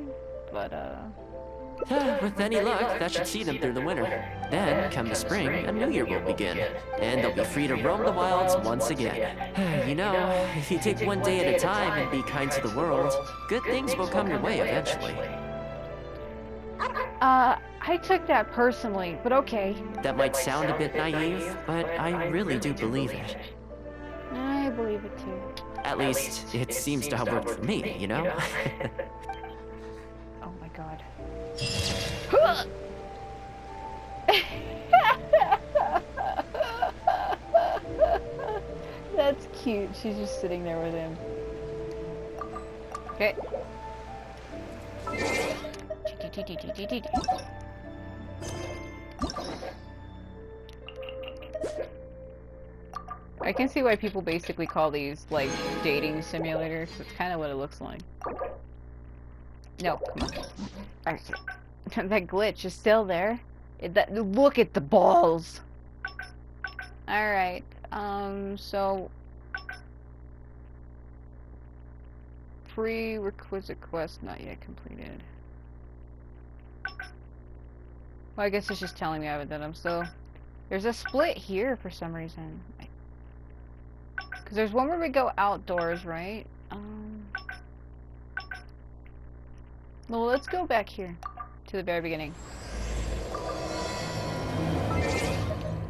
but With any luck, that should see them through the winter. Then, come the spring, a new year will begin, and they'll be free to roam the wilds once again. You know, if you take one day at a time and be kind to the world, good things will come your way eventually. I took that personally, but okay. That might sound a bit naive, but I really do believe it. I believe it too. At least, it seems to have worked for me, you know? Oh my god. cute. She's just sitting there with him. Okay. I can see why people basically call these, like, dating simulators. It's kind of what it looks like. No, come on. Alright. That glitch is still there. Look at the balls! Alright, so... Prerequisite quest not yet completed. Well, I guess it's just telling me I haven't done them, so... There's a split here for some reason. Because there's one where we go outdoors, right? Well, let's go back here to the very beginning.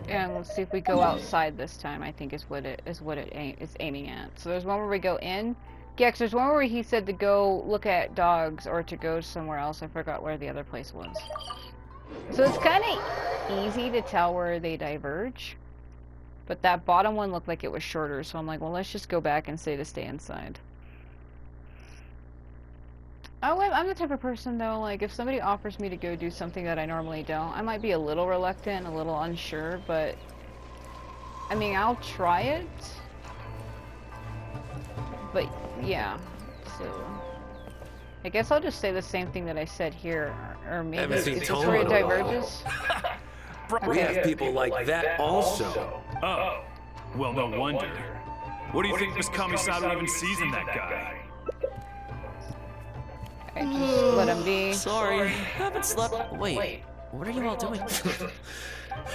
And let's see if we go outside this time. I think is what it is aiming at. So there's one where we go in. Yeah, because there's one where he said to go look at dogs or to go somewhere else. I forgot where the other place was. So it's kind of easy to tell where they diverge. But that bottom one looked like it was shorter, so I'm like, well, let's just go back and say to stay inside. Oh, I'm the type of person, though, like, if somebody offers me to go do something that I normally don't, I might be a little reluctant, a little unsure, but, I mean, I'll try it. But, yeah, so... I guess I'll just say the same thing that I said here, or maybe it's where it diverges. We have people like that also. Oh, well, no wonder. What do you think Miss Kamisato even sees in that guy? I just let him be. Sorry, haven't slept. Wait, what are you all doing?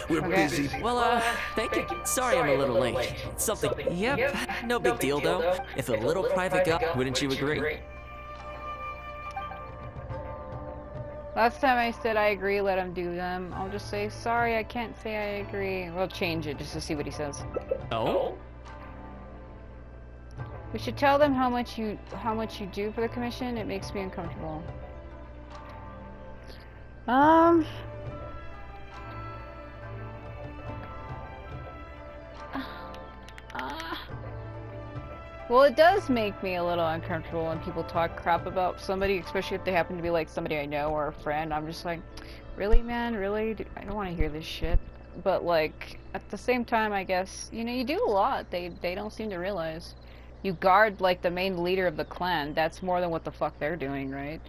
We're busy. Well, thank you. Sorry I'm a little late. Something. Yep, no big deal though. If a little private got, wouldn't you agree? Last time I said I agree, let him do them. I'll just say, sorry, I can't say I agree. We'll change it just to see what he says. Oh? We should tell them how much you do for the commission. It makes me uncomfortable. Well, it does make me a little uncomfortable when people talk crap about somebody, especially if they happen to be like somebody I know or a friend. I'm just like, really, man? Really? I don't want to hear this shit. But like, at the same time, I guess, you know, you do a lot. They don't seem to realize. You guard like the main leader of the clan. That's more than what the fuck they're doing, right?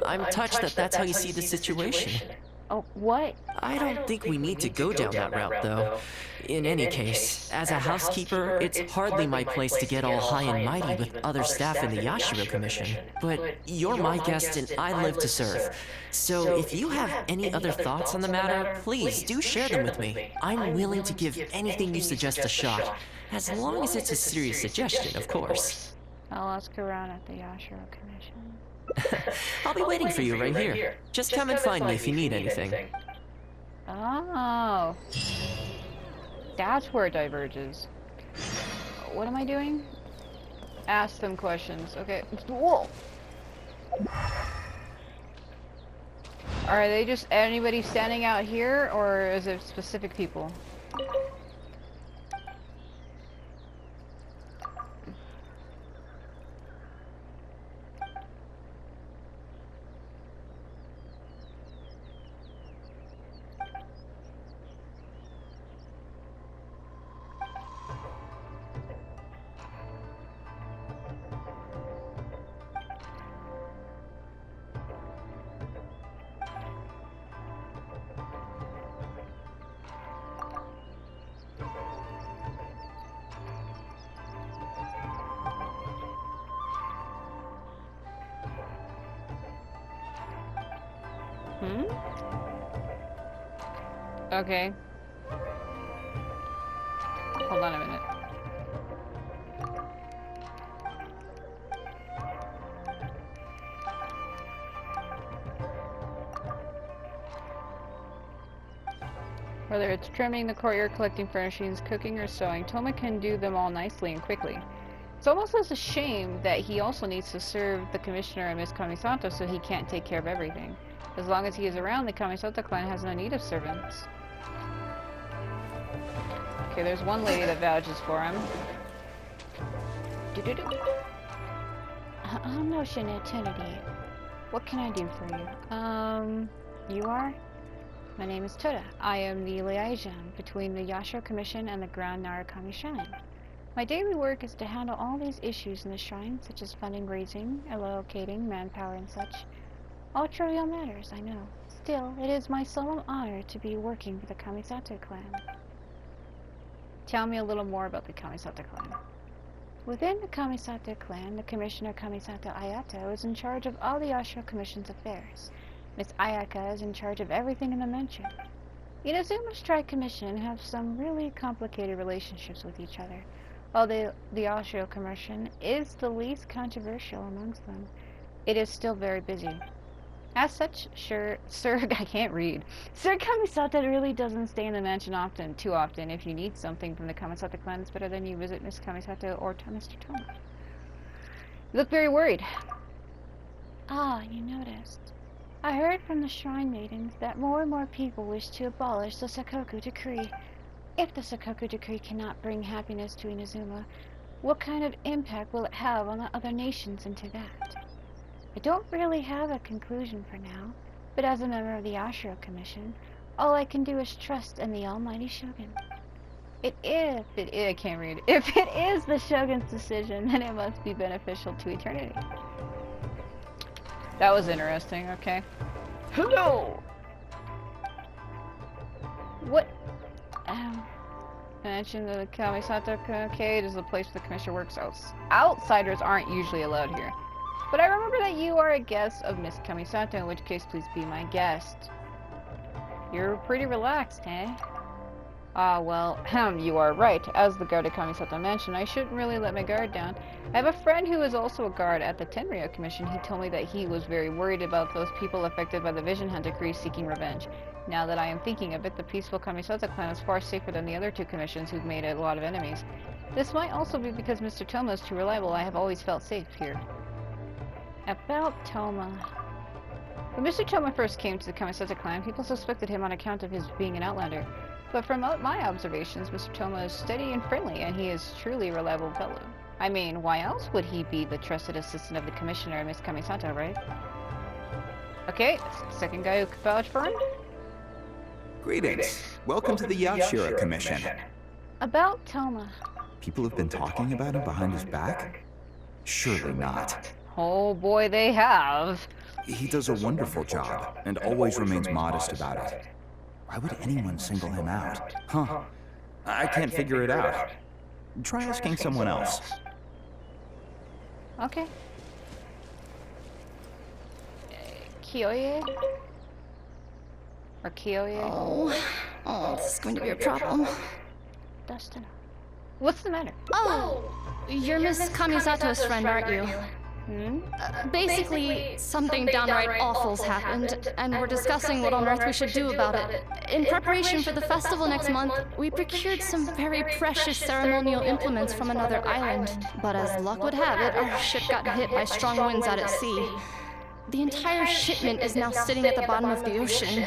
I'm touched that that's how you see the situation. Oh, what? I don't think we need to go down that route, though. In any case, as a housekeeper, it's hardly my place to get all high and mighty with other staff in the Yashiro Commission. But you're my guest and I live to serve. So if you have any other thoughts on the matter, please do share them with me. I'm willing to give anything you suggest a shot, as long as it's a serious suggestion, of course. I'll ask around at the Yashiro Commission. I'll be waiting for you right here. Just come and find me if you need anything. Oh. That's where it diverges. What am I doing? Ask them questions. Okay. Whoa. Are they just anybody standing out here, or is it specific people? Okay. Hold on a minute. Whether it's trimming the courtyard, collecting furnishings, cooking, or sewing, Thoma can do them all nicely and quickly. It's almost as a shame that he also needs to serve the commissioner and Miss Kamisato, so he can't take care of everything. As long as he is around, the Kamisato clan has no need of servants. Okay, there's one lady that vouches for him. Notion eternity. What can I do for you? You are? My name is Toda. I am the liaison between the Yashiro Commission and the Grand Narukami Shrine. My daily work is to handle all these issues in the shrine, such as funding, raising, allocating, manpower, and such. All trivial matters, I know. Still, it is my solemn honor to be working for the Kamisato clan. Tell me a little more about the Kamisato clan. Within the Kamisato clan, the Commissioner Kamisato Ayato is in charge of all the Yashiro Commission's affairs. Miss Ayaka is in charge of everything in the mansion. Inazuma's Tri-Commission have some really complicated relationships with each other, while the Yashiro Commission is the least controversial amongst them. It is still very busy. As such, Sir I can't read. Sir Kamisato really doesn't stay in the mansion too often. If you need something from the Kamisato clan, it's better than you visit Miss Kamisato or Mr. Thoma. You look very worried. Ah, you noticed. I heard from the Shrine Maidens that more and more people wish to abolish the Sakoku Decree. If the Sakoku Decree cannot bring happiness to Inazuma, what kind of impact will it have on the other nations into that? I don't really have a conclusion for now, but as a member of the Yashiro Commission, all I can do is trust in the Almighty Shogun. I can't read. If it is the Shogun's decision, then it must be beneficial to eternity. That was interesting, okay. Hello! What? Mention the Kamisato Arcade is the place the commissioner works. Outsiders aren't usually allowed here. But I remember that you are a guest of Miss Kamisato, in which case please be my guest. You're pretty relaxed, eh? Ah, well, you are right. As the guard at Kamisato Mansion, I shouldn't really let my guard down. I have a friend who is also a guard at the Tenryou Commission. He told me that he was very worried about those people affected by the Vision Hunt Decree seeking revenge. Now that I am thinking of it, the peaceful Kamisato clan is far safer than the other two commissions who've made a lot of enemies. This might also be because Mr. Thoma is too reliable. I have always felt safe here. About Thoma. When Mr. Thoma first came to the Kamisato clan, people suspected him on account of his being an outlander. But from my observations, Mr. Thoma is steady and friendly, and he is truly a reliable fellow. I mean, why else would he be the trusted assistant of the Commissioner, Miss Kamisato, right? Okay, second guy who could vouch for him? Greetings. Welcome to the Yashiro Commission. About Thoma. People have been talking about him behind his back? Surely not. Oh boy, they have. He does a wonderful job, and always remains modest about it. Why would anyone single him out? Huh. I can't figure it out. Try asking someone else. Okay. Kiyoye? Or Kiyoye? Oh, this is going to be a problem. Dustin. What's the matter? Oh, you're Miss Kamisato's friend, aren't you? Hmm? Basically, something downright awful's happened, and we're discussing what on earth we should do about it. In preparation for the festival next month, we procured some very precious ceremonial implements from another island. But as luck would have it, our ship got hit by strong winds out at sea. The entire shipment is now sitting at the bottom of the ocean.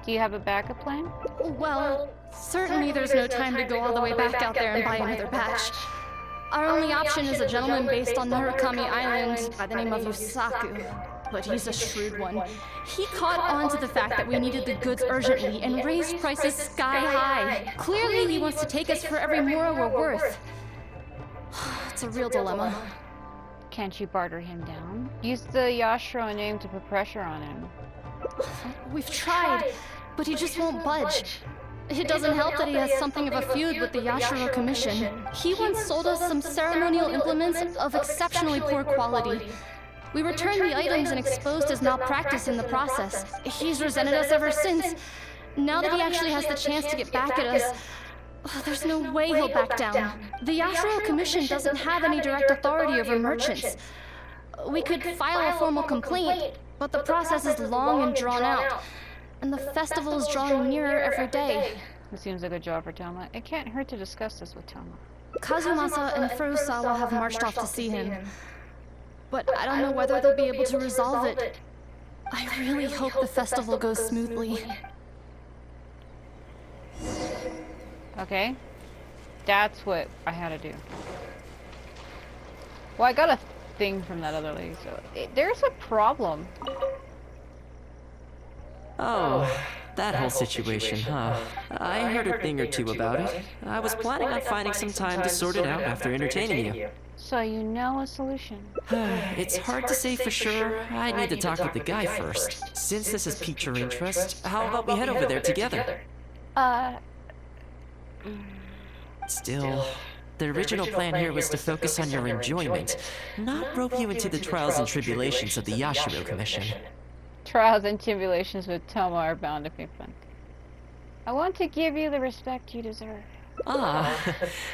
Do you have a backup plan? Well, certainly there's no time to go all the way back out there and buy another batch. Our only option is a gentleman based on Narukami Island by the name of Yusaku. But he's a shrewd one. He caught on to the fact that we needed the goods urgently and raised prices sky high. Clearly he wants to take us for every mora we're worth. It's a real dilemma. Can't you barter him down? Use the Yashiro name to put pressure on him. We've tried, but he just won't budge. It doesn't help that he has something of a feud with the Yashiro Commission. He once sold us some ceremonial implements of exceptionally poor quality. We returned the items and exposed his malpractice in the process. He's resented us ever since. Now that he actually has the chance to get back at us, there's no way he'll back down. The Yashiro Commission doesn't have any direct authority over merchants. We could file a formal complaint, but the process is long and drawn out. And the festival is drawing nearer every day. It seems like a job for Thoma. It can't hurt to discuss this with Thoma. Kazumasa and Furusawa have marched off to see him. But I don't know whether they'll be able to resolve it. I really hope the festival goes smoothly. Okay. That's what I had to do. Well, I got a thing from that other lady, so there's a problem. Oh, that whole situation, huh? I heard a thing or two about it. I was planning on finding some time to sort it out after entertaining you. So you know a solution. It's hard to say for sure. I need to talk with the guy first. Since this has piqued your interest, how about we head over there together? Still, the original plan here was to focus on your enjoyment, not rope you into the trials and tribulations of the Yashiro Commission. Trials and tribulations with Thoma are bound to be fun. I want to give you the respect you deserve. Ah,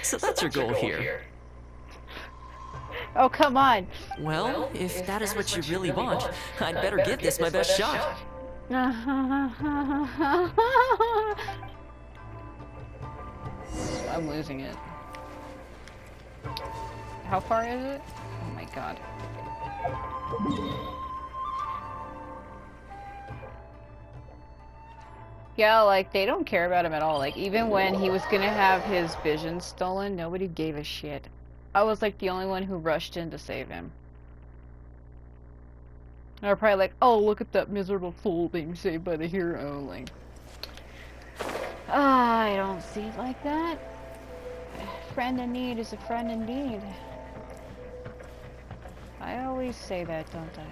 so that's your goal here. Oh, come on. Well, if that is what you really want, I'd better give this my best shot. I'm losing it. How far is it? Oh my god. Yeah, like, they don't care about him at all. Like, even when he was gonna have his vision stolen, nobody gave a shit. I was, like, the only one who rushed in to save him. They were probably like, oh, look at that miserable fool being saved by the hero. Like, I don't see it like that. A friend in need is a friend indeed. I always say that, don't I?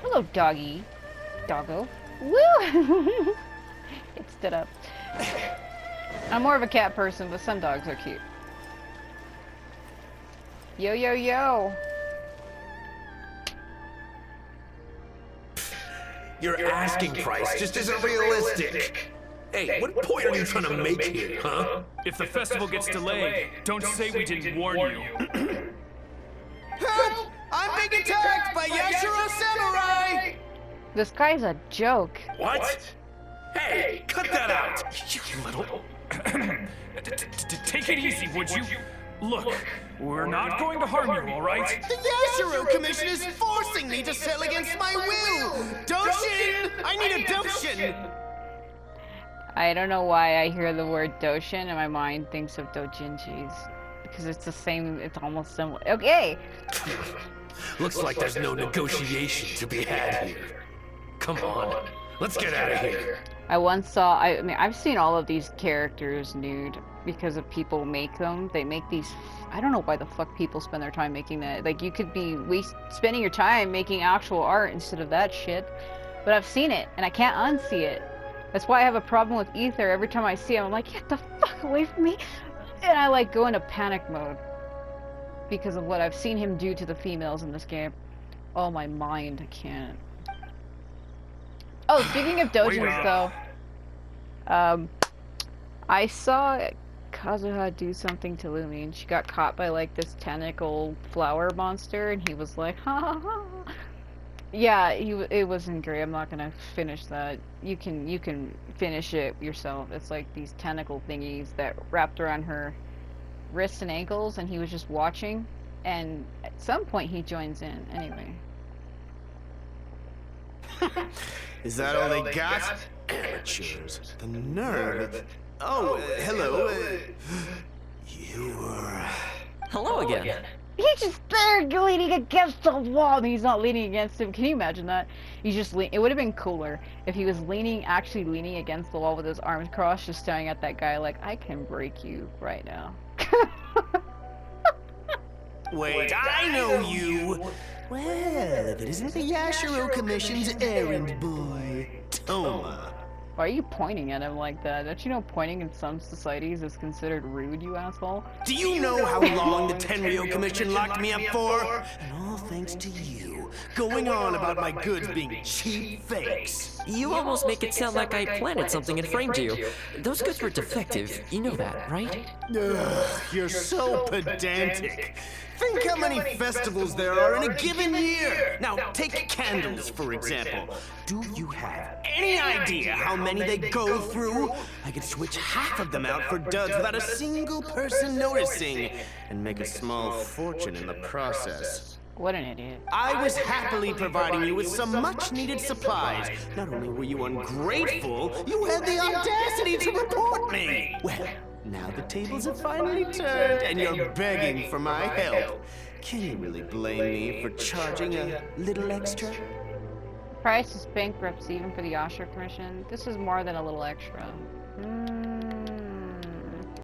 Hello, doggy. Doggo. Woo! It stood up. I'm more of a cat person, but some dogs are cute. Yo, yo, yo. Your asking price just isn't realistic. Hey, what point are you trying to make here, huh? If the festival gets delayed, don't say we didn't warn you. Help! I'm being attacked by Yashiro Samurai! This guy's a joke. What? Hey, cut that out! You little... Take it easy, would you? Look, we're not going to harm you, all right? The Yashiro Commission is forcing me to sell against my will! Doshin! I need a Doshin! I don't know why I hear the word Doshin and my mind thinks of doujinshis. Because it's the same, it's almost similar. Okay! Looks like there's no negotiation to be had here. Come on, let's get out of here. I once saw, I mean, I've seen all of these characters nude because of people make them. They make these, I don't know why the fuck people spend their time making that. Like, you could be spending your time making actual art instead of that shit. But I've seen it, and I can't unsee it. That's why I have a problem with Ether. Every time I see him, I'm like, get the fuck away from me! And I, like, go into panic mode. Because of what I've seen him do to the females in this game. Oh, my mind, I can't. Oh, speaking of dojins, though, I saw Kazuha do something to Lumi, and she got caught by, like, this tentacle flower monster, and he was like, ha ha ha. Yeah, it wasn't great. I'm not gonna finish that. You can finish it yourself. It's like these tentacle thingies that wrapped around her wrists and ankles, and he was just watching, and at some point he joins in. Anyway. Is that all they got? Amateurs. The nerve. Oh, hello. You were... Hello again. He's just there leaning against the wall, and he's not leaning against him. Can you imagine that? He's just it would have been cooler if he was actually leaning against the wall with his arms crossed, just staring at that guy like, I can break you right now. Wait, I know you! Well, if it isn't the Yashiro Commission's errand boy, Thoma. Why are you pointing at him like that? Don't you know pointing in some societies is considered rude, you asshole? Do you know how long the Tenryou Commission locked me up for? And all thanks to you, going on about my goods being cheap fakes. You almost make it sound like I planted something and framed you. Those goods were defective. You know that, right? Ugh, you're so pedantic. Think how many festivals there are in a given year! Now, take candles, for example. Do you have any idea how many they go through? I could switch half of them out for duds without a single person noticing, and make a small fortune in the process. What an idiot. I was happily providing you with some much-needed supplies. Not only were you ungrateful, you had the audacity to report me! Well, now the tables have finally turned, and you're begging for my help. Can you really blame me for charging a little extra? Price is bankruptcy even for the Yashiro Commission. This is more than a little extra.